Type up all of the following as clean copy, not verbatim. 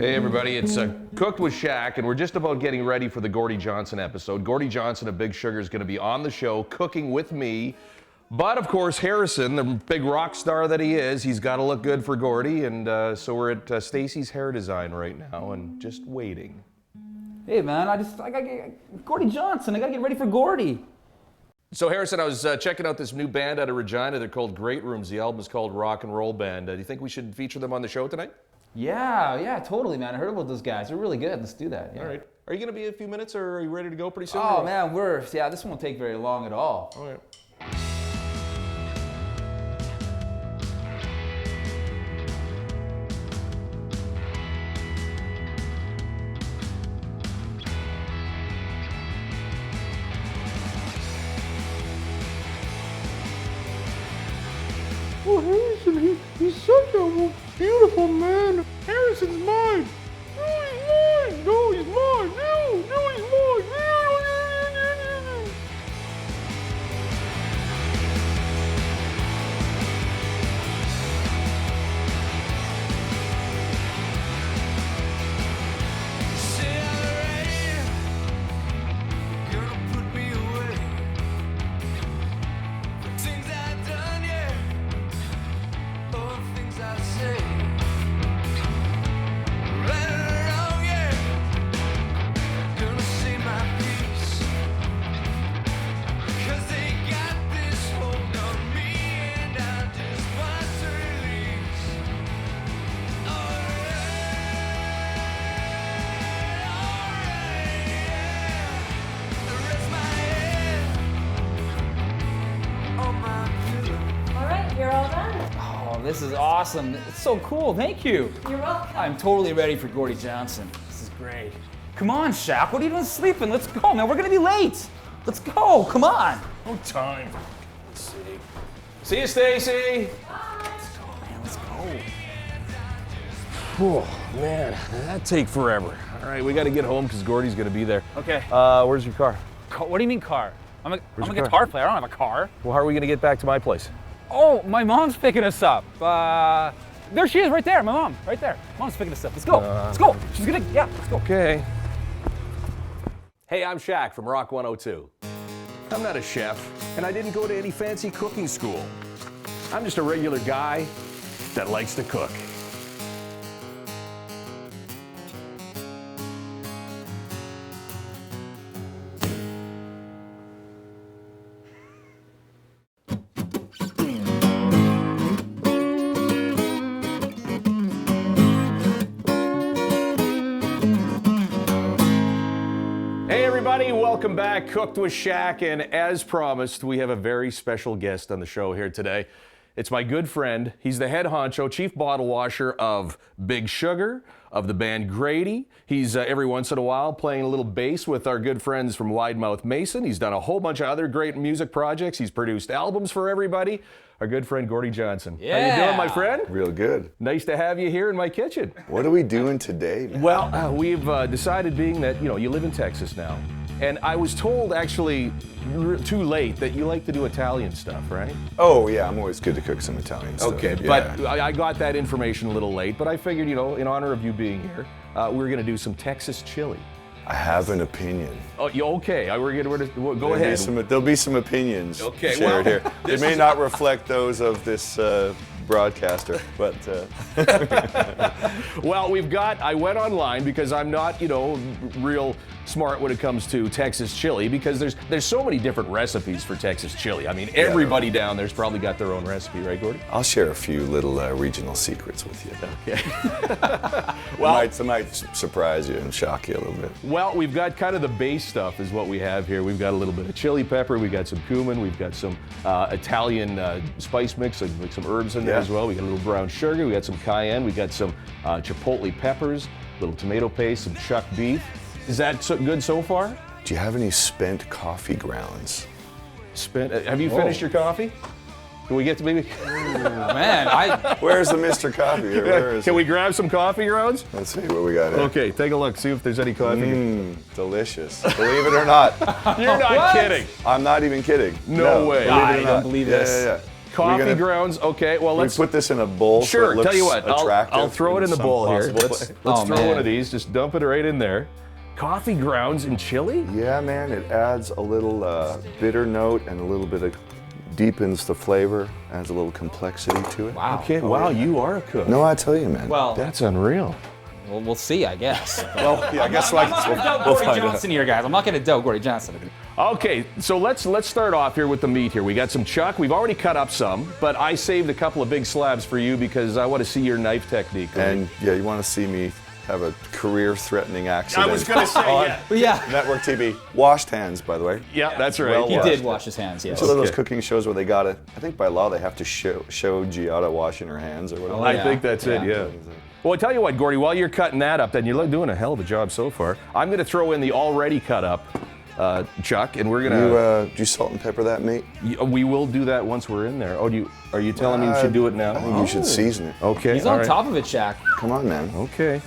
Hey everybody, it's Cooked with Shack, and we're just about getting ready for the Gordie Johnson episode. Gordie Johnson of Big Sugar is going to be on the show cooking with me. But of course, Harrison, the big rock star that he is, he's got to look good for Gordie, and so we're at Stacy's Hair Design right now and just waiting. Hey man, I gotta get Gordie Johnson. I gotta get ready for Gordie. So Harrison, I was checking out this new band out of Regina. They're called Great Rooms. The album is called Rock and Roll Band. Do you think we should feature them on the show tonight? Yeah, totally, man. I heard about those guys. They're really good. Let's do that. Yeah. All right. Are you going to be a few minutes, or are you ready to go pretty soon? Oh man, this won't take very long at all. All right. Oh, Harrison, he's such a beautiful man. Harrison's mine. No, he's mine. No, he's mine. No, he's mine. You're all done. Oh, this is awesome. It's so cool. Thank you. You're welcome. I'm totally ready for Gordie Johnson. This is great. Come on, Shaq. What are you doing sleeping? Let's go, man. We're gonna be late. Let's go. Come on. No time. Let's see. See you, Stacy. Let's go, man. Let's go. Oh, man, that'd take forever. All right, we got to get home because Gordie's going to be there. Okay. Where's your car? What do you mean car? I'm a your guitar car? player. I don't have a car. Well, how are we going to get back to my place? Oh, my mom's picking us up. There she is, right there. My mom, right there. Mom's picking us up. Let's go. Let's go. She's gonna. Yeah. Let's go. Okay. Hey, I'm Shack from Rock 102. I'm not a chef, and I didn't go to any fancy cooking school. I'm just a regular guy that likes to cook. Welcome back, Cooked with Shack, and as promised, we have a very special guest on the show here today. It's my good friend. He's the head honcho, chief bottle washer of Big Sugar, of the band Grady. He's every once in a while playing a little bass with our good friends from Wide Mouth Mason. He's done a whole bunch of other great music projects. He's produced albums for everybody. Our good friend Gordie Johnson. Yeah. How you doing, my friend? Real good. Nice to have you here in my kitchen. What are we doing today, man? Well, we've decided, being that you live in Texas now, and I was told actually too late that you like to do Italian stuff, right? Oh yeah, I'm always good to cook some Italian stuff. Okay, yeah. but I got that information a little late, but I figured, in honor of you being here, we're gonna do some Texas chili. I have an opinion. Oh, okay. Go ahead. There'll be some opinions Okay, shared well, here. It may not reflect those of this broadcaster, but. Well, I went online because I'm not, real smart when it comes to Texas chili, because there's so many different recipes for Texas chili. I mean, everybody down there's probably got their own recipe, right, Gordie? I'll share a few little regional secrets with you. Okay. Well, it might surprise you and shock you a little bit. Well, we've got kind of the base stuff is what we have here. We've got a little bit of chili pepper, we've got some cumin, we've got some Italian spice mix, like some herbs in there as well. We got a little brown sugar, we got some cayenne, we got some chipotle peppers, a little tomato paste, some chuck beef. Is that good so far? Do you have any spent coffee grounds? Have you finished your coffee? Can we get to maybe? Man, Where's the Mr. Coffee here? Where is Can it? we grab some coffee grounds? Let's see what we got here. Okay, take a look, see if there's any coffee. Delicious. Believe it or not. You're not kidding. I'm not even kidding. No way. Believe it or I don't not. believe Yeah, this. yeah, yeah. Coffee grounds. Okay, well, let's put this in a bowl. Sure, so it looks tell you what, attractive I'll throw it in the some bowl here. possible Let's way. throw one man. of these. Just dump it right in there. Coffee grounds and chili? Yeah, man, it adds a little bitter note and a little bit of deepens the flavor, adds a little complexity to it. Wow. Okay, wow, you are a cook. No, I tell you, man. Well, That's unreal. we'll see, I guess. well, yeah, I guess I'm not gonna doubt we'll Gordie find out. Johnson here, guys. I'm not going to doubt Gordie Johnson. Okay, so let's start off here with the meat here. We got some chuck. We've already cut up some, but I saved a couple of big slabs for you because I want to see your knife technique. And yeah, you want to see me have a career-threatening accident. I was going to say, on yeah. But yeah, Network TV. Washed hands, by the way. Yeah, that's right. Well he washed. did wash his hands, yes. It's one of those Okay. cooking shows where they gotta, I think by law they have to show Giada washing her hands or whatever. Oh, I yeah. think that's it, yeah. Well, I tell you what, Gordie, while you're cutting that up, then you're doing a hell of a job so far. I'm going to throw in the already cut up chuck, and we're going to... Do you salt and pepper that, mate? we will do that once we're in there. Oh, are you telling me we should do it now? I think you should season it. Okay, He's all on right. top of it, Shaq. Come on, man. Okay,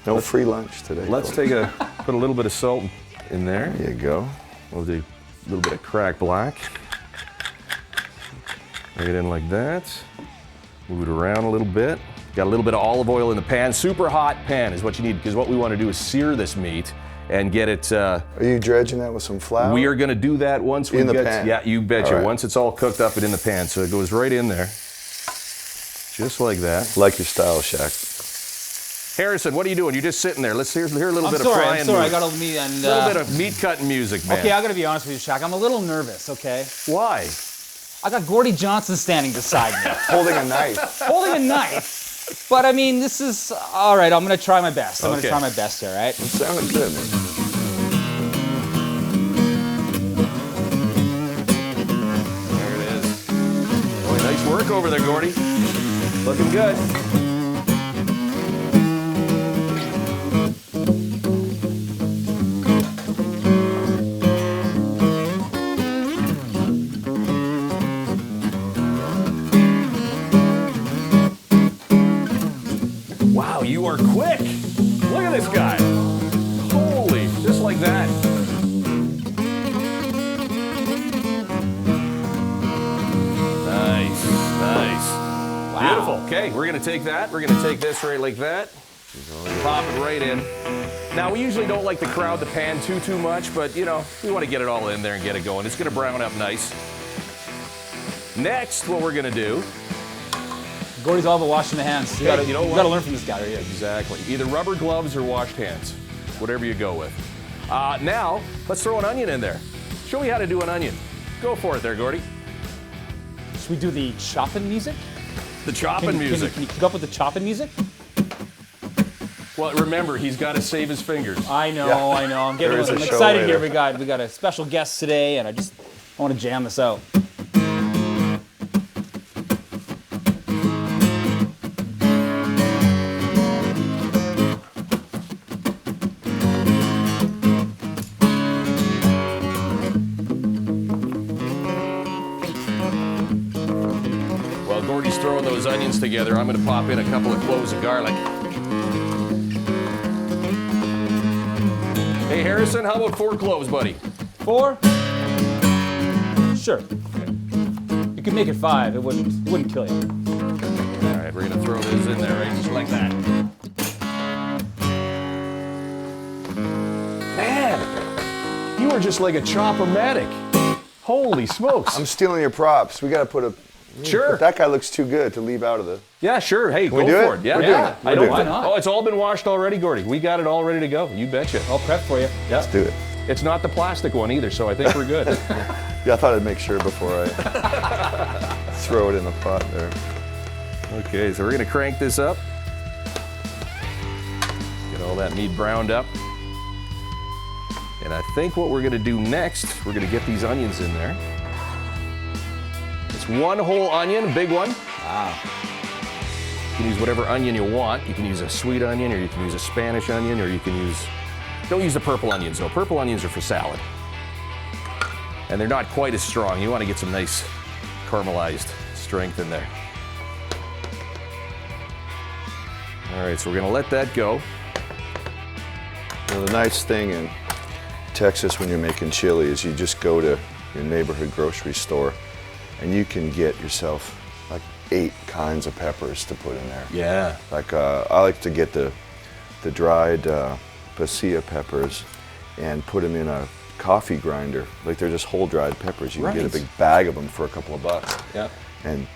No free lunch today. let's folks. put a little bit of salt in there. There you go. We'll do a little bit of cracked black. Bring it in like that. Move it around a little bit. Got a little bit of olive oil in the pan. Super hot pan is what you need because what we want to do is sear this meat and get it. Are you dredging that with some flour? We are going to do that once we In the get. pan. Yeah, you betcha. All right. Once it's all cooked up and in the pan, so it goes right in there, just like that. Like your style, Shaq. Harrison, what are you doing? You're just sitting there. Let's hear a little bit of I'm frying. sorry. I music. got a little meat and. A little bit of meat cutting music, man. Okay, I got to be honest with you, Shaq. I'm a little nervous. Okay. Why? I got Gordie Johnson standing beside me, Holding a knife. holding a knife. But I mean, this is all right. I'm gonna try my best. I'm Okay. gonna try my best here, right? Sounded good, man. There it is. Boy, nice work over there, Gordie. Looking good. Wow, you are quick. Look at this guy. Holy, just like that. Nice, nice. Wow. Beautiful. Okay, we're gonna take that. We're gonna take this right like that. Pop it right in. Now, we usually don't like to crowd the pan too much, but you know, we want to get it all in there and get it going. It's gonna brown up nice. Next, what we're gonna do, Gordie's all about washing the hands. You Hey, gotta, you know you what? gotta learn from this guy right here. exactly, either rubber gloves or washed hands, whatever you go with. Now, let's throw an onion in there. Show me how to do an onion. Go for it there, Gordie. Should we do the chopping music? The chopping music. Can you keep up with the chopping music? Well, remember, he's got to save his fingers. I know. I'm There is a I'm show excited later. here. We got a special guest today, and I want to jam this out. While Gordie's throwing those onions together, I'm going to pop in a couple of cloves of garlic. Hey, Harrison, how about 4 cloves, buddy? 4? Sure. You could make it 5. It wouldn't kill you. All right, we're going to throw those in there, right? Just like that. Man, you are just like a chop-o-matic. Holy smokes. I'm stealing your props. We got to put a. Sure. But that guy looks too good to leave out of the. Yeah, sure. Hey, go we do for it? it. Yeah, We're doing yeah. it. I We're don't. doing it. Why not? Oh, it's all been washed already, Gordie. We got it all ready to go. You betcha. All prepped for you. Yeah. Let's do it. It's not the plastic one either, so I think we're good. Yeah, I thought I'd make sure before I throw it in the pot there. Okay, so we're gonna crank this up. Get all that meat browned up. And I think what we're gonna do next, we're gonna get these onions in there. It's 1 whole onion, a big one. Wow. You can use whatever onion you want. You can use a sweet onion, or you can use a Spanish onion, or you can use, don't use the purple onions though. Purple onions are for salad. And they're not quite as strong. You wanna get some nice caramelized strength in there. All right, so we're gonna let that go. Well, the nice thing in Texas when you're making chili is you just go to your neighborhood grocery store and you can get yourself like 8 kinds of peppers to put in there. Yeah. Like I like to get the dried pasilla peppers and put them in a coffee grinder. Like they're just whole dried peppers. You can get a big bag of them for a couple of bucks. Yeah. And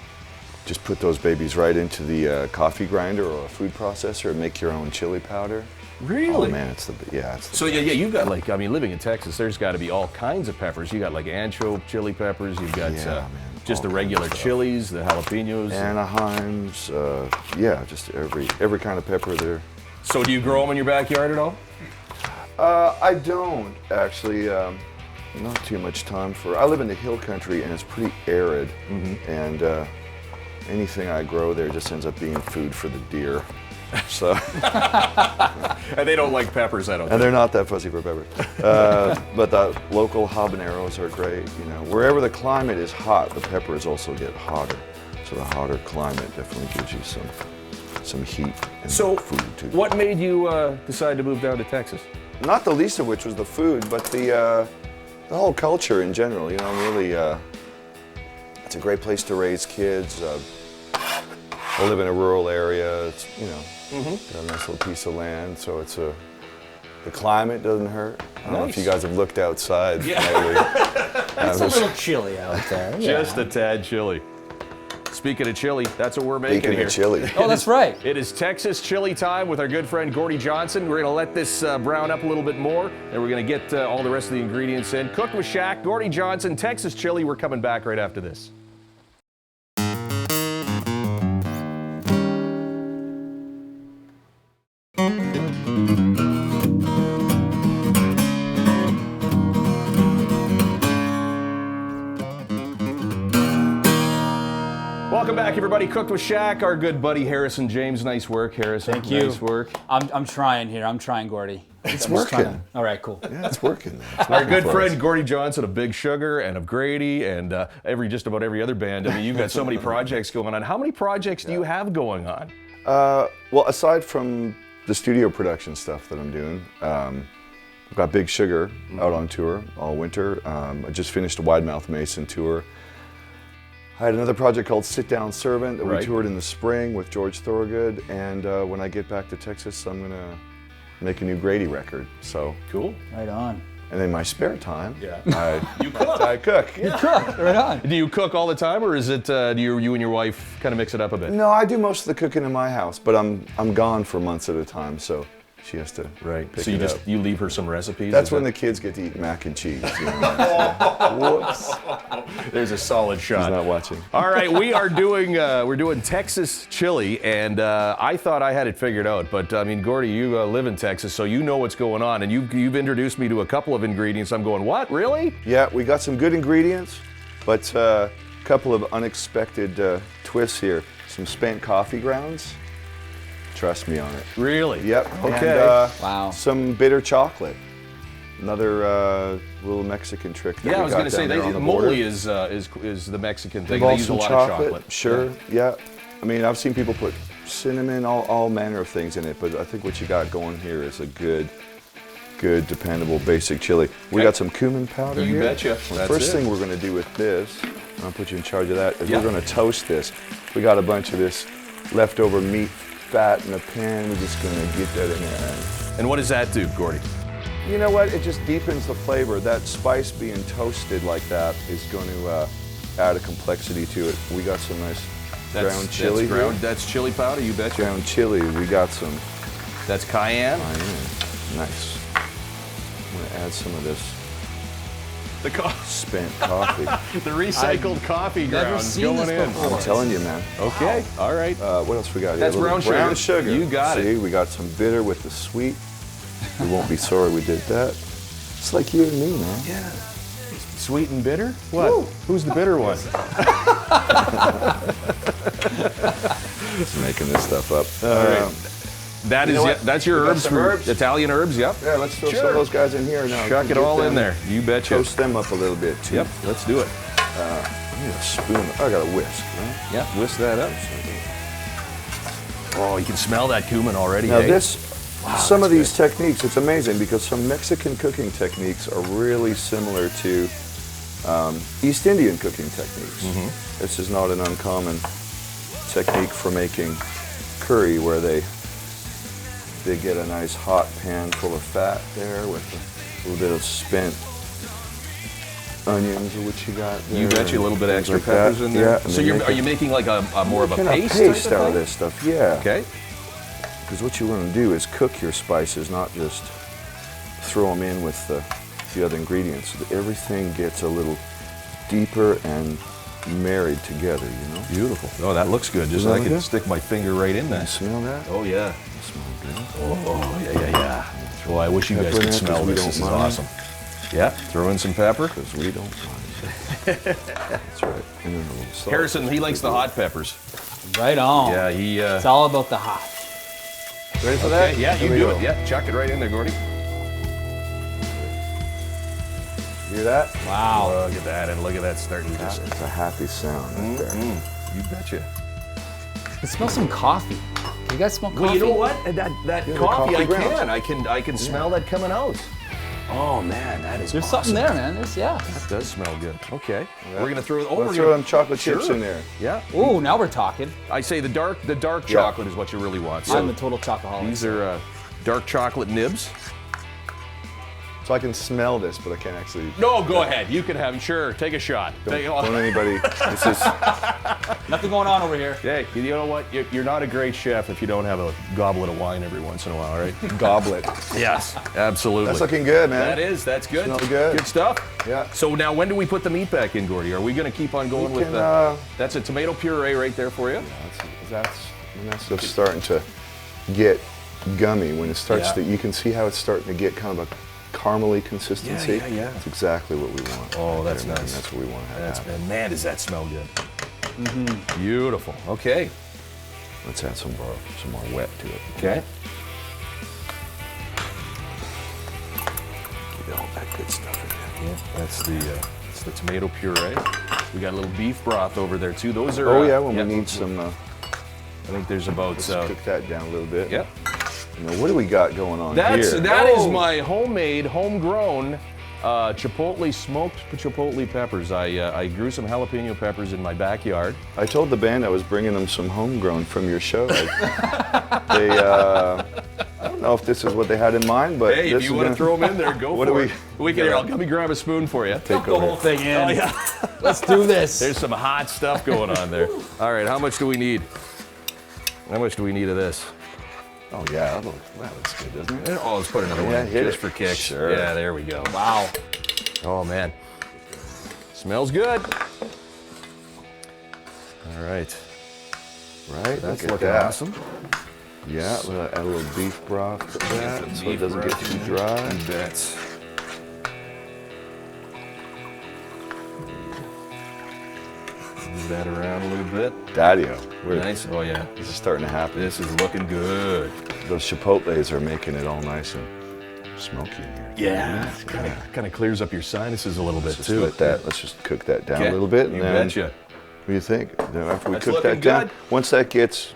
just put those babies right into the coffee grinder or a food processor and make your own chili powder. Really? Oh man, it's the So yeah, you've got like, I mean, living in Texas, there's got to be all kinds of peppers. You got like ancho chili peppers. You've got just the all regular kinds of chilies, the jalapenos. Anaheims, yeah, just every kind of pepper there. So do you grow them in your backyard at all? I don't actually. Not too much time for. I live in the hill country and it's pretty arid, and anything I grow there just ends up being food for the deer. So. And they don't like peppers, I don't think. And they're not that fussy for peppers. But the local habaneros are great. You know, wherever the climate is hot, the peppers also get hotter. So the hotter climate definitely gives you some heat and food too. What made you decide to move down to Texas? Not the least of which was the food, but the whole culture in general. You know, really, it's a great place to raise kids. I live in a rural area. It's, you know, got a nice little piece of land, so it's the climate doesn't hurt. I don't know if you guys have looked outside lately. It's a little chilly out there. Just a tad chilly. Speaking of chili, that's what we're making Speaking here. of chili. Oh, that's right. It is Texas chili time with our good friend Gordie Johnson. We're gonna let this brown up a little bit more, and we're gonna get all the rest of the ingredients in. Cooked with Shack, Gordie Johnson, Texas chili. We're coming back right after this. Welcome back, everybody. Cooked with Shack, our good buddy Harrison James. Nice work, Harrison. Thank you. Nice work. I'm trying here. I'm trying, Gordie. It's I'm just trying working. All right, cool. Yeah, it's working. It's Our working good for friend us. Gordie Johnson of Big Sugar and of Grady and just about every other band. I mean, you've got so many projects going on. How many projects do you have going on? Well, aside from the studio production stuff that I'm doing, I've got Big Sugar out on tour all winter. I just finished a Wide Mouth Mason tour. I had another project called Sit Down Servant that we toured in the spring with George Thorogood, and when I get back to Texas, I'm gonna make a new Grady record. So cool. Right on. And in my spare time, You cook. I cook. You cook. Right on. Do you cook all the time, or is it do you and your wife kind of mix it up a bit? No, I do most of the cooking in my house, but I'm gone for months at a time, so she has to pick So you it just up. you leave her some recipes. That's when the kids get to eat mac and cheese. You know? Whoops. There's a solid shot. He's not watching. All right, we are doing we're doing Texas chili, and I thought I had it figured out, but I mean, Gordie, you live in Texas, so you know what's going on, and you've introduced me to a couple of ingredients. I'm going, what, really? Yeah, we got some good ingredients, but a couple of unexpected twists here. Some spent coffee grounds. Trust me on it. Really? Yep. Okay. And, Wow. some bitter chocolate. Another little Mexican trick. That Yeah, we I was got going to say down there on the mole border. is the Mexican thing. Involves They use a some lot chocolate, of chocolate. Sure, yeah. I mean, I've seen people put cinnamon, all manner of things in it, but I think what you got going here is a good, dependable, basic chili. We got some cumin powder You here. betcha. The That's first it. thing we're going to do with this, and I'll put you in charge of that, is we're going to toast this. We got a bunch of this leftover meat fat in a pan. We're just going to get that in there. And what does that do, Gordie? You know what? It just deepens the flavor. That spice being toasted like that is going to add a complexity to it. We got some nice ground chili. That's chili powder, you betcha. Ground chili. We got some. That's cayenne. Nice. I'm going to add some of this The spent coffee. the recycled coffee never grounds seen going this in. before. I'm telling you, man. Okay, all right. What else we got here? That's A little brown sugar. You got it. See, we got some bitter with the sweet. We won't be sorry we did that. It's like you and me, man. Yeah. Sweet and bitter? What? Woo. Who's the bitter one? Just making this stuff up. That You is know what? that's your We got herbs, some for herbs. Italian herbs, yep. Yeah, let's throw some of those guys in here now. Chuck it Get all them- in there. You betcha. Toast them up a little bit too. Yep, let's do it. I need a spoon. I got a whisk, right? Yep, whisk that up. Oh, you can smell that cumin already. Now eh? this, some of these techniques, it's amazing because some Mexican cooking techniques are really similar to East Indian cooking techniques. This is not an uncommon technique for making curry, where they get a nice hot pan full of fat there with a little bit of spent onions, or what you got there. You bet you a little bit of extra like peppers that. in there. Yeah. So are you making like a more of a paste? Paste type of out of thing? this stuff, yeah. Okay. Because what you want to do is cook your spices, not just throw them in with the other ingredients. So that everything gets a little deeper and married together, you know? Beautiful. Oh, that looks good. Just Smell I can good? stick my finger right in You there. smell that? Oh yeah. It smells good. Oh yeah. Well, I wish you guys Pepper in could there, smell 'cause we this. don't This is mind. awesome. Yeah. Throw in some pepper. Because we don't mind. That's right. And then a little salt. Harrison, he likes the hot peppers. Right on. Yeah, he. It's all about the hot. Ready for that? Okay, yeah, you Here we do go. it. Yeah, chuck it right in there, Gordie. Hear that? Wow. Look at that, and look at that starting to That just. is a happy sound right there. You betcha. It smells some coffee. You guys smell coffee? Well, you know what? That Yeah, the coffee, coffee grounds. I can smell that coming out. Oh man, that is There's awesome. something there, man. That Does smell good. Okay, Yeah. we're gonna throw. Oh, Let's we're throw gonna them chocolate chips Sure. in there. Yeah, Ooh, now we're talking. I say the dark chocolate is what you really want. I'm So a total chocoholic. these are dark chocolate nibs. So I can smell this, but I can't actually. No, go ahead. You can have. Sure, take a shot. Don't anybody. This is. Nothing going on over here. Hey, you know what? You're not a great chef if you don't have a goblet of wine every once in a while, right? Goblet. Yes, absolutely. That's looking good, man. That's good. Smells good. Good stuff. Yeah. So now, when do we put the meat back in, Gordie? Are we going to keep on going We with can, the? That's a tomato puree right there for you. When that stuff's starting to get gummy, when it starts Yeah. to, you can see how it's starting to get kind of a caramely consistency. Yeah. That's exactly what we want. Oh, that's there, man. nice. That's what we want to have. That's man, does that smell good? Beautiful. Okay. Let's add some more wet to it. Okay. Get all that good stuff in there. Yeah, that's the tomato puree. We got a little beef broth over there too. Those are. Oh yeah, when we need some. I think there's about. Let's cook that down a little bit. Yep. Now, what do we got going on That here? is my homemade, homegrown chipotle smoked chipotle peppers. I grew some jalapeno peppers in my backyard. I told the band I was bringing them some homegrown from your show. I don't know if this is what they had in mind, but Hey, this if you is want to gonna- throw them in there, go What for do it. We can. Let me grab a spoon for you. Take the whole over. thing in. Oh yeah. Let's do this. There's some hot stuff going on there. All right, how much do we need? How much do we need of this? Oh yeah, that looks good, doesn't it? Oh, let's put another one Yeah, in hit just it. for kicks. Sure. Yeah, there we go. Wow. Oh man, smells good. All right, Right, that's look at looking that. awesome. Yeah, we'll add a little beef broth to that, Some so it beef doesn't get broth too in dry. there. You bet. Move that around a little bit. Daddy-o. Nice. Oh yeah, This is starting to happen. this is looking good. Those chipotles are making it all nice and smoky in here. Yeah, kind of clears up your sinuses a little bit Let's too. let's just cook that down Okay. a little bit, and You then betcha. what do you think? Then after we That's cook looking that down, good. once that gets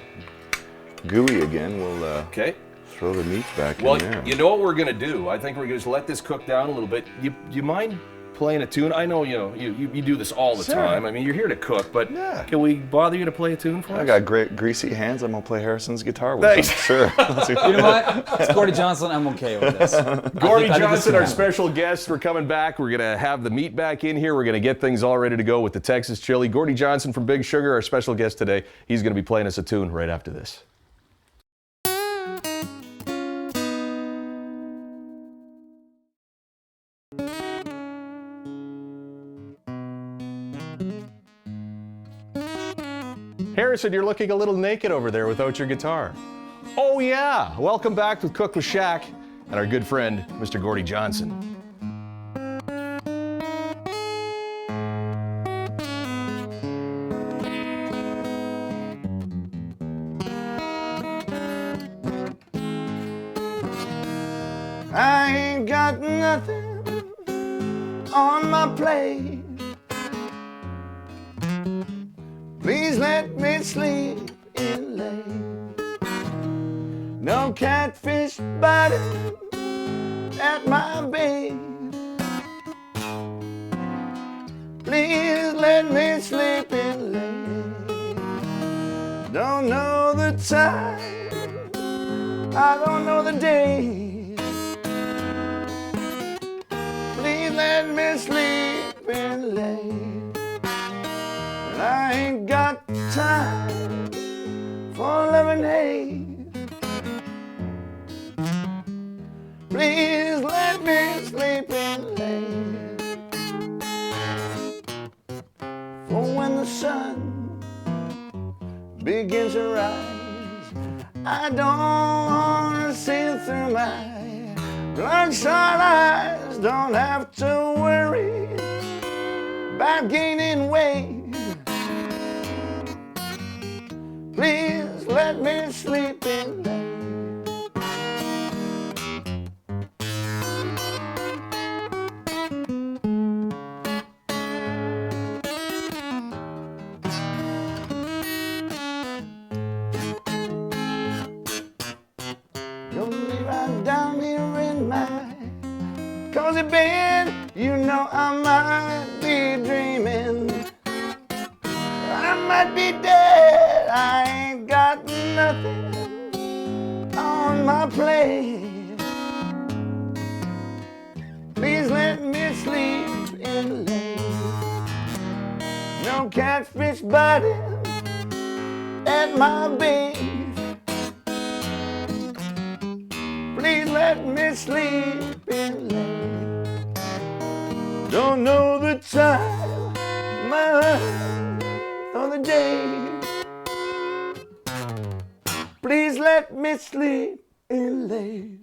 gooey again, we'll Okay. throw the meats back Well, in there. you know what we're gonna do? I think we're gonna just let this cook down a little bit. You mind playing a tune? I know you do this all the Sure. time. I mean, you're here to cook, but Yeah. can we bother you to play a tune for us? I got great greasy hands. I'm gonna play Harrison's guitar with Thanks. them. Sure. You know what? It's Gordie Johnson. I'm okay with this. Gordie I think Johnson, this our can special guest. We're coming back. We're gonna have the meat back in here. We're gonna get things all ready to go with the Texas chili. Gordie Johnson from Big Sugar, our special guest today. He's gonna be playing us a tune right after this. Harrison, you're looking a little naked over there without your guitar. Oh yeah, welcome back to Cook with Shack and our good friend, Mr. Gordie Johnson. I ain't got nothing on my plate. Please let me sleep in late. No catfish biting at my bait. let me sleep in late. Don't know the time, I don't know the day. Please let me sleep in late. I ain't got time for loving hate. Please let me sleep in late. For when the sun begins to rise, I don't wanna see through my bloodshot eyes. Don't have to worry about gaining weight. Please let me sleep in late. You'll be right down here in my cozy bed. You know I might be dreaming, I might be dead. I ain't got nothing on my plate. Please let me sleep in late. No catfish biting at my bait. Please let me sleep in late. Don't know the time, month, or the day. Please let me sleep in late.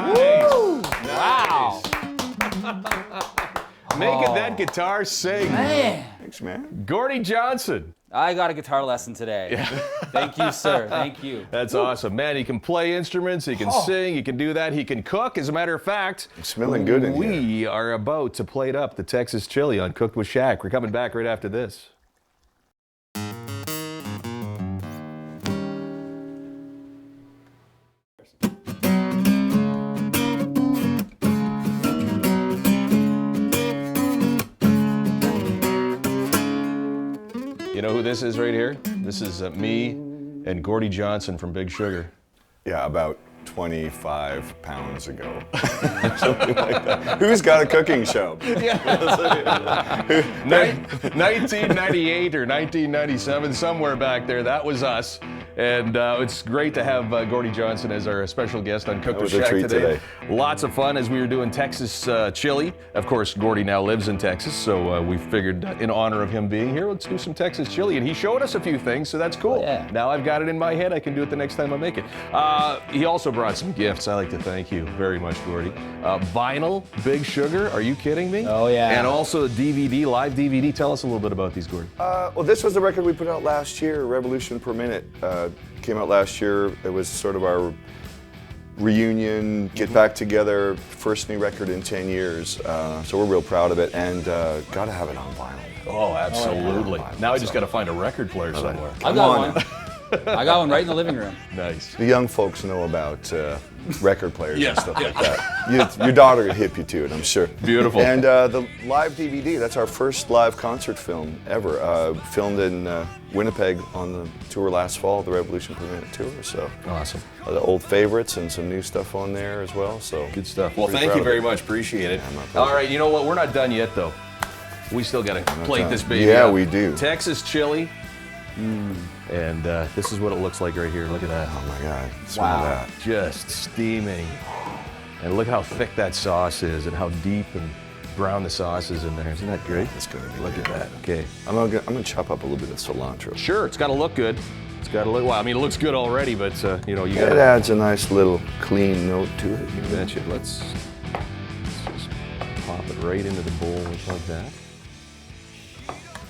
Woo! Wow. Making that guitar sing. Man. Thanks, man. Gordie Johnson. I got a guitar lesson today. Thank you, sir. Thank you. That's awesome. Man, he can play instruments, he can sing, he can do that, he can cook. As a matter of fact, It's smelling good in here. we are about to plate up the Texas chili on Cooked with Shack. We're coming back right after this. You know who this is right here? This is me and Gordie Johnson from Big Sugar. Yeah, about 25 pounds ago. Something like that. Who's got a cooking show? 1998 or 1997, somewhere back there, that was us. And it's great to have Gordie Johnson as our special guest on Cooked with was a Shack treat today. Lots of fun as we were doing Texas chili. Of course, Gordie now lives in Texas, so we figured in honor of him being here, let's do some Texas chili. And he showed us a few things, so that's cool. Yeah. Now I've got it in my head. I can do it the next time I make it. He also brought some gifts. I like to thank you very much, Gordie. Vinyl, Big Sugar. Are you kidding me? Oh, yeah. And also the DVD, live DVD. Tell us a little bit about these, Gordie. Well, this was the record we put out last year, Revolution Per Minute. Came out last year. It was sort of our reunion, get back together, first new record in 10 years. So we're real proud of it, and gotta have it on vinyl. Oh, absolutely. Now I just got to find a record player somewhere. I got one. I got one right in the living room. Nice. The young folks know about record players Yeah, and stuff yeah. like that. Your daughter would hip you to it, I'm sure. Beautiful. And the live DVD, that's our first live concert film ever. Filmed in Winnipeg on the tour last fall, the Revolution Per Minute tour. So Awesome. the old favorites and some new stuff on there as well. So Good stuff. Well, pretty thank proud you of very it. much. Appreciate it. Yeah, my pleasure. All right, you know what? We're not done yet, though. We still got to plate done. this baby Yeah, up. we do. Texas chili. And this is what it looks like right here. Look at that. Oh my God! Smell that. Just steaming. And look how thick that sauce is and how deep and brown the sauce is in there. Isn't that great? It's gonna be Look good. at that. Okay. I'm gonna chop up a little bit of cilantro. Sure, it's got to look good. It's got to look, well, I mean, it looks good already, but, you know, you got It to. adds a nice little clean note to it. You betcha. Let's just pop it right into the bowl just like that.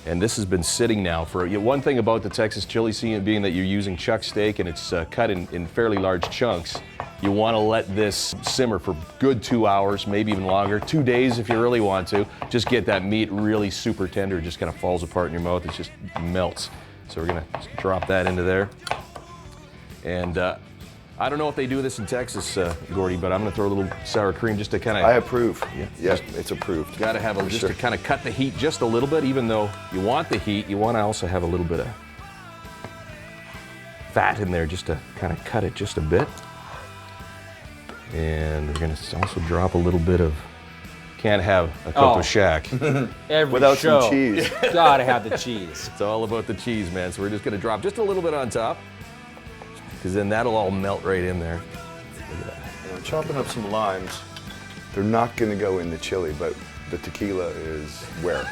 And this has been sitting now for, one thing about the Texas chili scene being that you're using chuck steak and it's cut in fairly large chunks. You want to let this simmer for good 2 hours, maybe even longer, 2 days if you really want to. Just get that meat really super tender. It just kind of falls apart in your mouth. It just melts. So we're gonna drop that into there. And I don't know if they do this in Texas, Gordie, but I'm going to throw a little sour cream just to kind of. I approve. Yeah, it's approved. Got to have just sure. to kind of cut the heat just a little bit. Even though you want the heat, you want to also have a little bit of fat in there just to kind of cut it just a bit. And we're going to also drop a little bit of. Can't have a cooked with Shack Every Without show, some cheese. gotta have the cheese. It's all about the cheese, man. So we're just going to drop just a little bit on top, because then that'll all melt right in there. Look at that. I'm chopping up some limes. They're not going to go in the chili, but the tequila is where.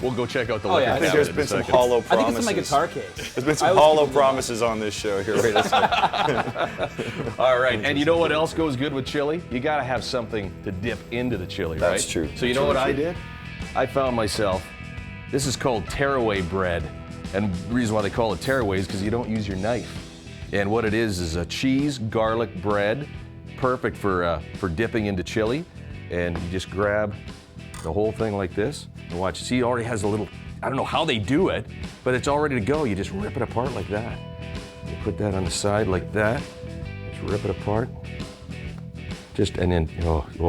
We'll go check out the Oh, liquor yeah. I think cabinet there's in been a some second. hollow I think promises. it's in my guitar case. There's been I some always hollow think of that. promises on this show here. Wait a second. All right, and you know what else goes good with chili? You got to have something to dip into the chili, right? That's true. So you know what I did? I found myself, this is called tearaway bread. And the reason why they call it tearaway is because you don't use your knife. And what it is a cheese garlic bread, perfect for dipping into chili. And you just grab the whole thing like this and watch. See, it already has a little, I don't know how they do it, but it's all ready to go. You just rip it apart like that. You put that on the side like that. Just rip it apart. And then,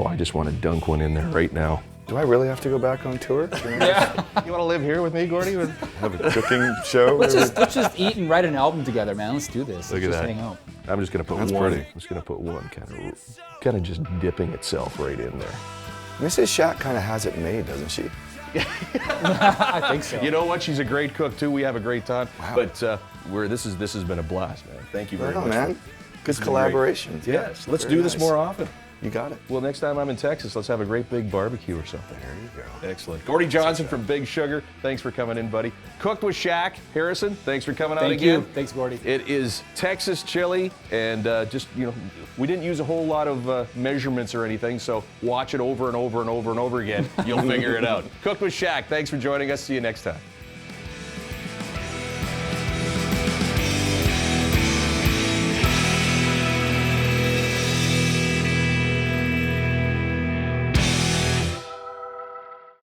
I just want to dunk one in there right now. Do I really have to go back on tour? Can I Yeah. You want to live here with me, Gordie? Look have a cooking show? Let's just eat and write an album together, man. Let's do this. at Let's just that. hang out. I'm just going to put That's one. pretty. I'm just going to put one kind of just dipping itself right in there. Mrs. Shack kind of has it made, doesn't she? I think so. You know what? She's a great cook too. We have a great time. Wow. But this has been a blast, man. Thank you very Right on, much. man. Good This has been collaborations. great. Yeah. Yes. Let's Very do this nice. more often. You got it. Well, next time I'm in Texas, let's have a great big barbecue or something. There you go. Excellent. Gordie Johnson from Big Sugar, thanks for coming in, buddy. Cooked with Shack Harreson, thanks for coming on Thank again. you. Thanks, Gordie. It is Texas chili, and we didn't use a whole lot of measurements or anything, so watch it over and over and over and over again. You'll figure it out. Cooked with Shack, thanks for joining us. See you next time.